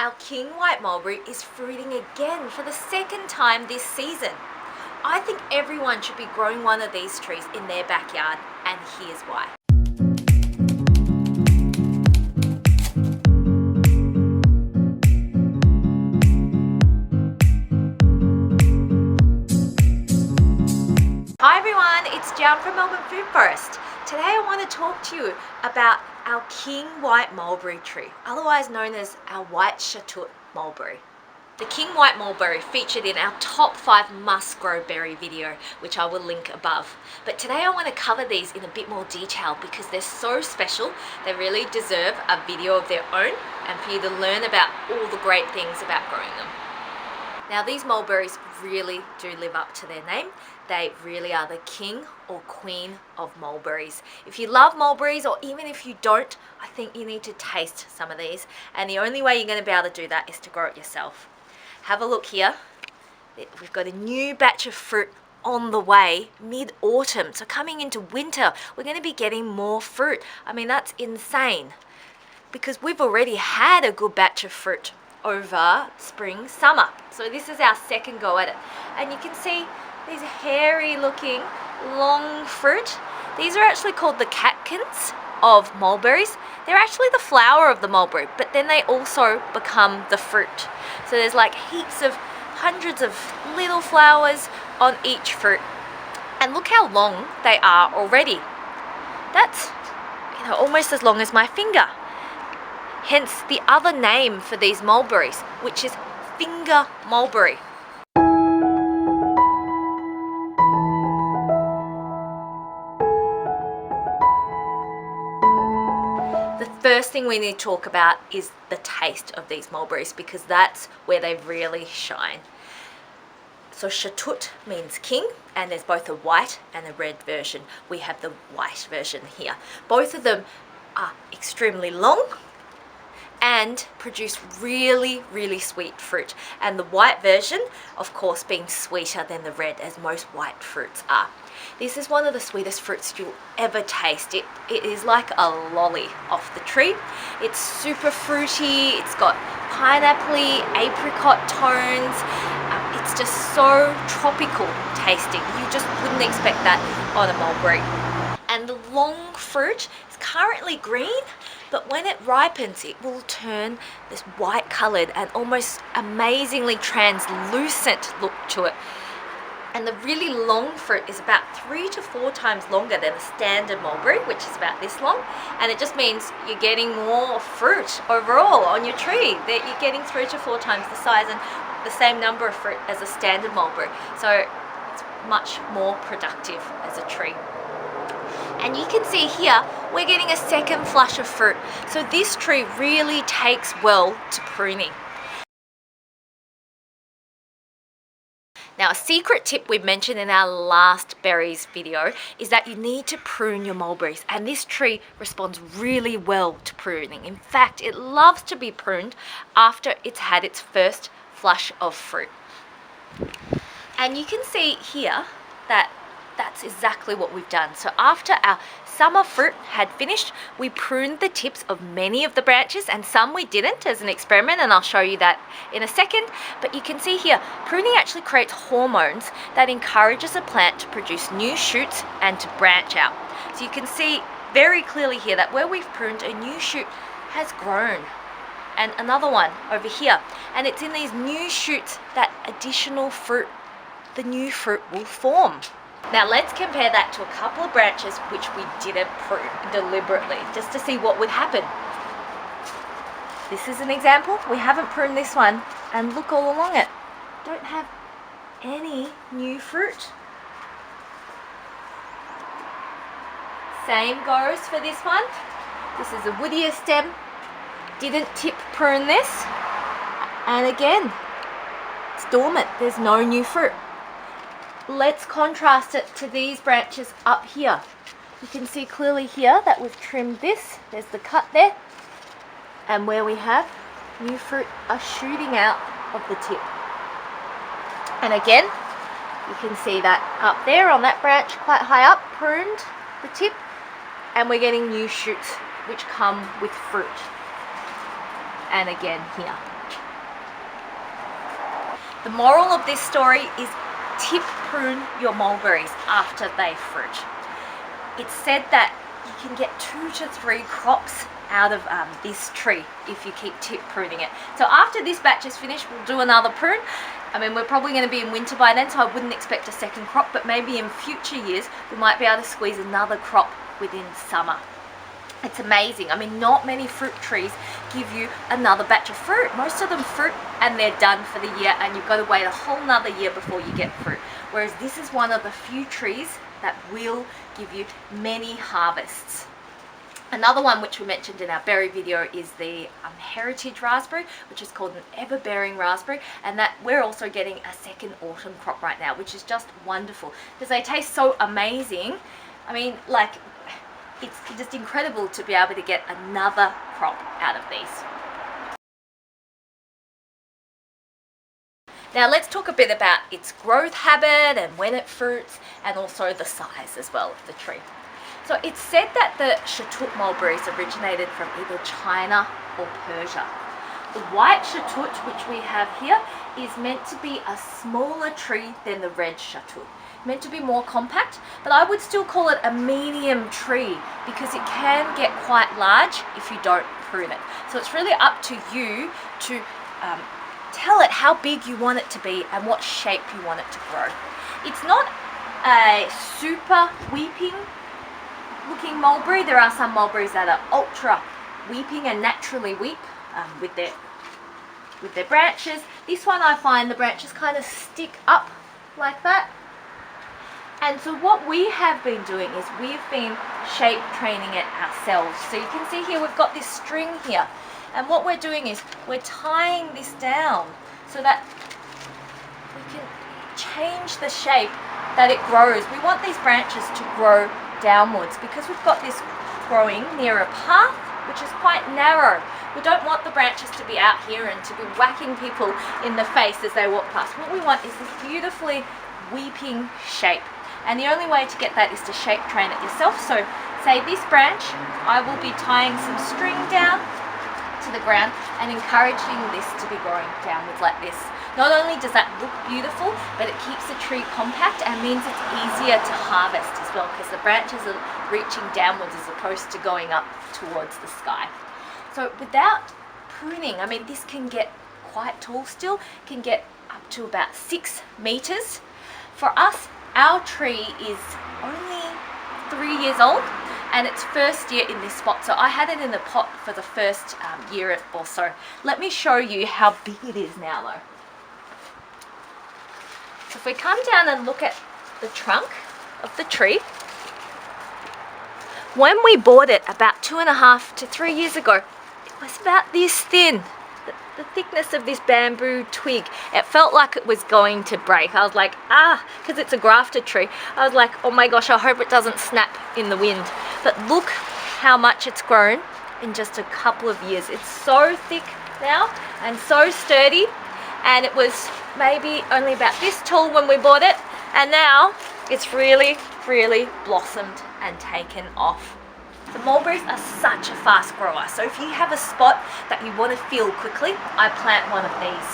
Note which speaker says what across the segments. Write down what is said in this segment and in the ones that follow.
Speaker 1: Our King White Mulberry is fruiting again for the second time this season. I think everyone should be growing one of these trees in their backyard, and here's why. Hi everyone, it's Jan from Melbourne Foodforest. Today I want to talk to you about our King White Mulberry tree, otherwise known as our White Shahtoot Mulberry. The King White Mulberry featured in our top 5 must-grow berry video, which I will link above. But today I want to cover these in a bit more detail because they're so special. They really deserve a video of their own and for you to learn about all the great things about growing them. Now these mulberries really do live up to their name. They really are the king or queen of mulberries. If you love mulberries, or even if you don't, I think you need to taste some of these. And the only way you're going to be able to do that is to grow it yourself. Have a look here. We've got a new batch of fruit on the way mid-autumn. So coming into winter, we're going to be getting more fruit. I mean, that's insane because we've already had a good batch of fruit over spring, summer. So this is our second go at it. And you can see these hairy looking long fruit. These are actually called the catkins of mulberries. They're actually the flower of the mulberry, but then they also become the fruit. So there's like heaps of hundreds of little flowers on each fruit. And look how long they are already. That's, almost as long as my finger. Hence the other name for these mulberries, which is finger mulberry. The first thing we need to talk about is the taste of these mulberries because that's where they really shine. So Shahtoot means king, and there's both a white and a red version. We have the white version here. Both of them are extremely long and produce really, really sweet fruit. And the white version, of course, being sweeter than the red, as most white fruits are. This is one of the sweetest fruits you'll ever taste. It is like a lolly off the tree. It's super fruity, it's got pineapple-y, apricot tones. It's just so tropical tasting. You just wouldn't expect that on a mulberry. And the long fruit is currently green, but when it ripens, it will turn this white colored and almost amazingly translucent look to it. And the really long fruit is about 3 to 4 times longer than the standard mulberry, which is about this long. And it just means you're getting more fruit overall on your tree. That you're getting 3 to 4 times the size and the same number of fruit as a standard mulberry. So it's much more productive as a tree. And you can see here, we're getting a second flush of fruit. So this tree really takes well to pruning. Now, a secret tip we mentioned in our last berries video is that you need to prune your mulberries, and this tree responds really well to pruning. In fact, it loves to be pruned after it's had its first flush of fruit. And you can see here that that's exactly what we've done. So after our summer fruit had finished, we pruned the tips of many of the branches, and some we didn't as an experiment, and I'll show you that in a second. But you can see here, pruning actually creates hormones that encourages a plant to produce new shoots and to branch out. So you can see very clearly here that where we've pruned, a new shoot has grown. And another one over here. And it's in these new shoots that additional fruit, the new fruit will form. Now let's compare that to a couple of branches which we didn't prune deliberately, just to see what would happen. This is an example. We haven't pruned this one, and look all along it. Don't have any new fruit. Same goes for this one. This is a woodier stem. Didn't tip prune this. And again, it's dormant. There's no new fruit. Let's contrast it to these branches up here. You can see clearly here that we've trimmed this. There's the cut there. And where we have new fruit are shooting out of the tip. And again, you can see that up there on that branch quite high up, pruned the tip. And we're getting new shoots which come with fruit. And again here. The moral of this story is tip prune your mulberries after they fruit. It's said that you can get 2 to 3 crops out of this tree if you keep tip pruning it. So after this batch is finished, we'll do another prune. I mean, we're probably going to be in winter by then, so I wouldn't expect a second crop, but maybe in future years we might be able to squeeze another crop within summer. It's amazing. I mean, not many fruit trees give you another batch of fruit. Most of them fruit and they're done for the year, and you've got to wait a whole nother year before you get fruit. Whereas this is one of the few trees that will give you many harvests. Another one which we mentioned in our berry video is the heritage raspberry, which is called an ever-bearing raspberry, and that we're also getting a second autumn crop right now, which is just wonderful because they taste so amazing. I mean, like, it's just incredible to be able to get another crop out of these. Now let's talk a bit about its growth habit and when it fruits, and also the size as well of the tree. So it's said that the Shahtoot mulberries originated from either China or Persia. The white Shahtoot, which we have here, is meant to be a smaller tree than the red Shahtoot. Meant to be more compact, but I would still call it a medium tree because it can get quite large if you don't prune it. So it's really up to you to tell it how big you want it to be and what shape you want it to grow. It's not a super weeping looking mulberry. There are some mulberries that are ultra weeping and naturally weep with their branches. This one, I find the branches kind of stick up like that. And so what we have been doing is we've been shape training it ourselves. So you can see here we've got this string here, and what we're doing is we're tying this down so that we can change the shape that it grows. We want these branches to grow downwards because we've got this growing near a path which is quite narrow. We don't want the branches to be out here and to be whacking people in the face as they walk past. What we want is this beautifully weeping shape. And the only way to get that is to shape train it yourself. So say this branch, I will be tying some string down to the ground and encouraging this to be growing downwards like this. Not only does that look beautiful, but it keeps the tree compact and means it's easier to harvest as well because the branches are reaching downwards as opposed to going up towards the sky. So without pruning, I mean, this can get quite tall still, can get up to about 6 meters. For us, our tree is only 3 years old and it's first year in this spot. So I had it in the pot for the first year or so. Let me show you how big it is now though. So if we come down and look at the trunk of the tree, when we bought it about 2.5 to 3 years ago, it was about this thin. The thickness of this bamboo twig, it felt like it was going to break. I was like, because it's a grafted tree, I was like, oh my gosh, I hope it doesn't snap in the wind. But look how much it's grown in just a couple of years. It's so thick now and so sturdy, and it was maybe only about this tall when we bought it, and now it's really, really blossomed and taken off. The mulberries are such a fast grower, so if you have a spot that you want to fill quickly, I plant one of these.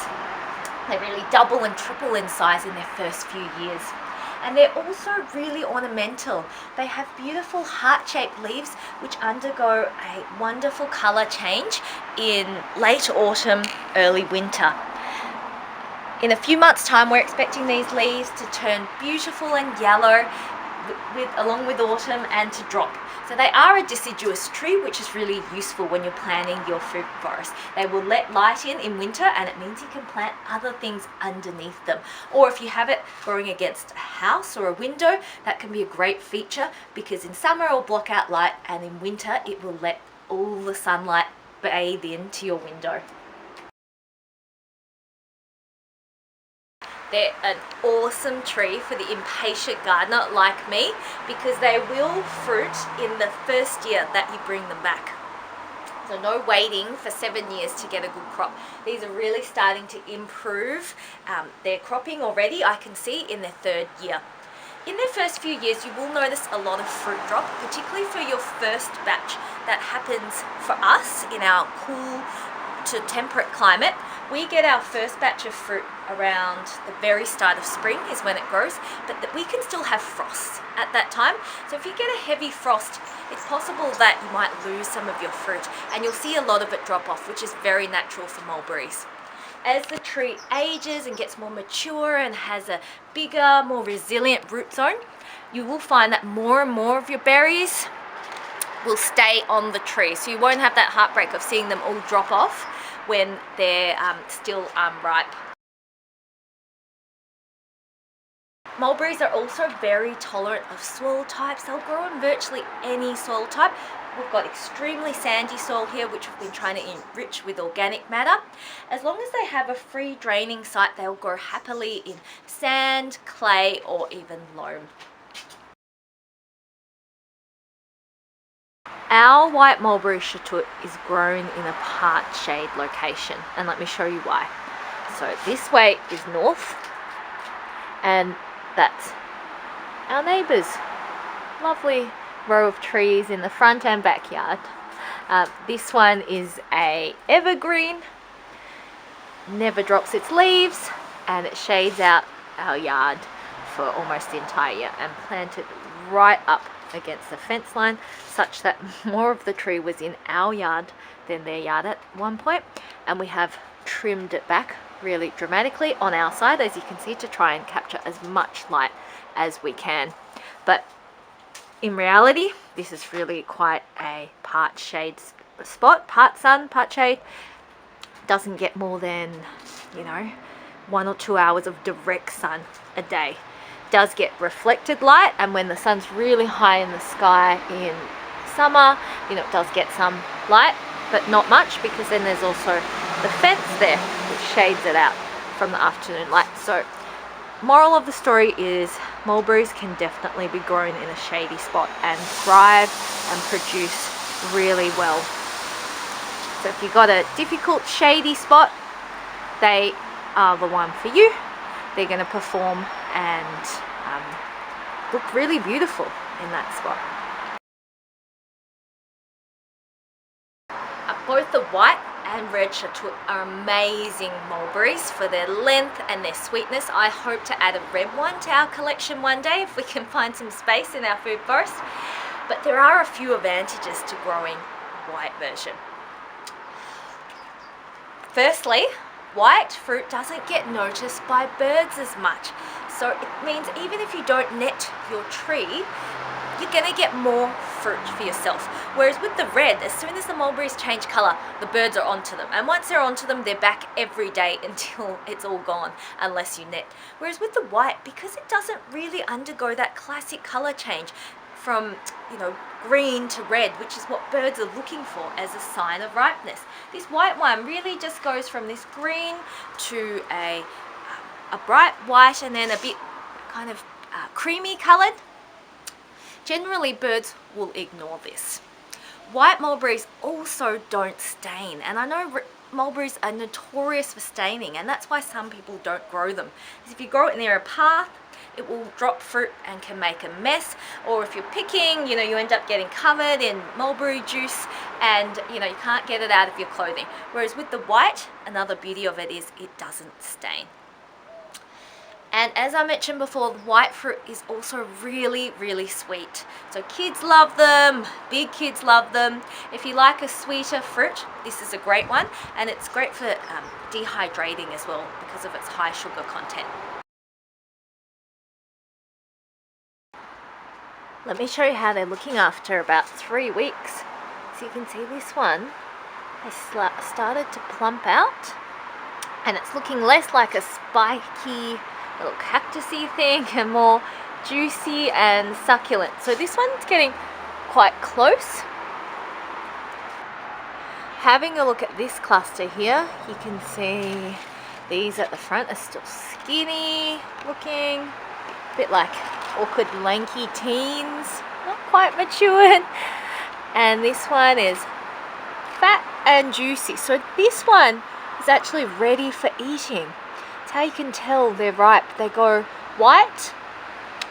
Speaker 1: They really double and triple in size in their first few years. And they're also really ornamental. They have beautiful heart-shaped leaves which undergo a wonderful colour change in late autumn, early winter. In a few months' time, we're expecting these leaves to turn beautiful and yellow along with autumn and to drop. So they are a deciduous tree, which is really useful when you're planting your food forest. They will let light in winter, and it means you can plant other things underneath them. Or if you have it growing against a house or a window, that can be a great feature because in summer it will block out light, and in winter it will let all the sunlight bathe into your window. They're an awesome tree for the impatient gardener like me because they will fruit in the first year that you bring them back. So no waiting for 7 years to get a good crop. These are really starting to improve their cropping already, I can see, in their 3rd year. In their first few years, you will notice a lot of fruit drop, particularly for your first batch. That happens for us in our cool to temperate climate, We get our first batch of fruit around the very start of spring is when it grows, but we can still have frost at that time. So if you get a heavy frost, it's possible that you might lose some of your fruit and you'll see a lot of it drop off, which is very natural for mulberries. As the tree ages and gets more mature and has a bigger, more resilient root zone, you will find that more and more of your berries will stay on the tree. So you won't have that heartbreak of seeing them all drop off when they're still ripe. Mulberries are also very tolerant of soil types. They'll grow in virtually any soil type. We've got extremely sandy soil here, which we've been trying to enrich with organic matter. As long as they have a free draining site, they'll grow happily in sand, clay, or even loam. Our white mulberry Shahtoot is grown in a part shade location, and let me show you why. So this way is north, and that's our neighbours. Lovely row of trees in the front and backyard. This one is a evergreen, never drops its leaves, and it shades out our yard for almost the entire year, and planted right up against the fence line, such that more of the tree was in our yard than their yard at one point, and we have trimmed it back really dramatically on our side, as you can see, to try and capture as much light as we can. But in reality, this is really quite a part shade spot, part sun, part shade. Doesn't get more than, 1 or 2 hours of direct sun a day. Does get reflected light, and when the sun's really high in the sky in summer, it does get some light, but not much, because then there's also the fence there which shades it out from the afternoon light. So moral of the story is mulberries can definitely be grown in a shady spot and thrive and produce really well. So if you've got a difficult shady spot, they are the one for you. They're going to perform and look really beautiful in that spot. Both the white and red Shahtoot are amazing mulberries for their length and their sweetness. I hope to add a red one to our collection one day if we can find some space in our food forest. But there are a few advantages to growing white version. Firstly, white fruit doesn't get noticed by birds as much. So it means even if you don't net your tree, you're going to get more fruit for yourself. Whereas with the red, as soon as the mulberries change colour, the birds are onto them. And once they're onto them, they're back every day until it's all gone, unless you net. Whereas with the white, because it doesn't really undergo that classic colour change from, green to red, which is what birds are looking for as a sign of ripeness. This white one really just goes from this green to a bright white, and then a bit kind of creamy coloured. Generally, birds will ignore this. White mulberries also don't stain, and I know mulberries are notorious for staining, and that's why some people don't grow them. Because if you grow it near a path, it will drop fruit and can make a mess, or if you're picking, you end up getting covered in mulberry juice, and you can't get it out of your clothing. Whereas with the white, another beauty of it is it doesn't stain. And as I mentioned before, the white fruit is also really, really sweet. So kids love them, big kids love them. If you like a sweeter fruit, this is a great one, and it's great for dehydrating as well because of its high sugar content. Let me show you how they're looking after about 3 weeks. So you can see this one has started to plump out, and it's looking less like a spiky little cactusy thing and more juicy and succulent. So this one's getting quite close. Having a look at this cluster here, you can see these at the front are still skinny looking, a bit like awkward lanky teens, not quite matured. And this one is fat and juicy. So this one is actually ready for eating. It's how you can tell they're ripe. They go white,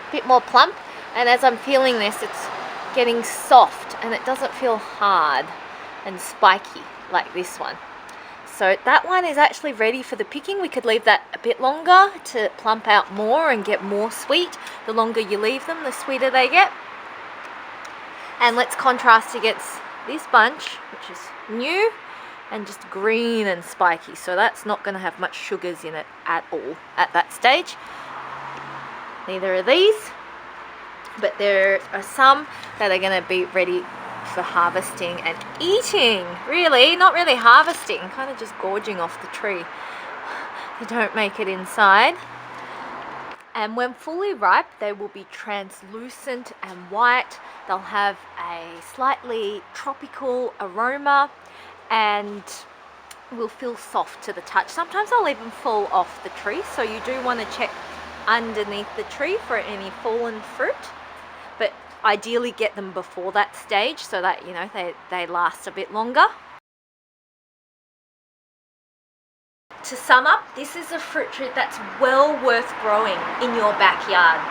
Speaker 1: a bit more plump, and as I'm feeling this, it's getting soft and it doesn't feel hard and spiky like this one. So that one is actually ready for the picking. We could leave that a bit longer to plump out more and get more sweet. The longer you leave them, the sweeter they get. And let's contrast against this bunch, which is new and just green and spiky. So that's not going to have much sugars in it at all at that stage. Neither are these, but there are some that are going to be ready for harvesting and eating. Really, not really harvesting, kind of just gorging off the tree. They don't make it inside. And when fully ripe, they will be translucent and white. They'll have a slightly tropical aroma and will feel soft to the touch. Sometimes they'll even fall off the tree, so you do want to check underneath the tree for any fallen fruit, but ideally get them before that stage so that, you know, they last a bit longer. To sum up, this is a fruit tree that's well worth growing in your backyard.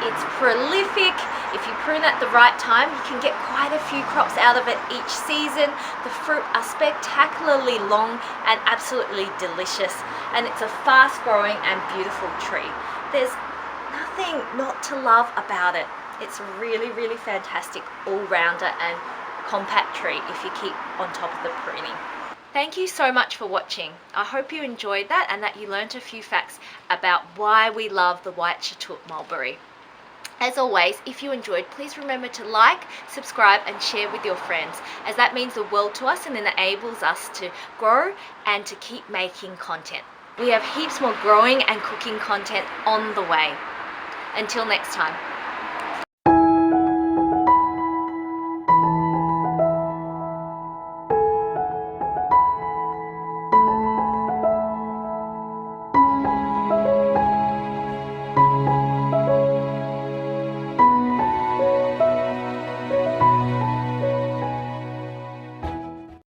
Speaker 1: It's prolific. If you prune at the right time, you can get quite a few crops out of it each season. The fruit are spectacularly long and absolutely delicious, and it's a fast growing and beautiful tree. There's nothing not to love about it. It's a really, really fantastic all-rounder and compact tree if you keep on top of the pruning. Thank you so much for watching. I hope you enjoyed that and that you learnt a few facts about why we love the white Shahtoot mulberry. As always, if you enjoyed, please remember to like, subscribe and share with your friends, as that means the world to us and enables us to grow and to keep making content. We have heaps more growing and cooking content on the way. Until next time.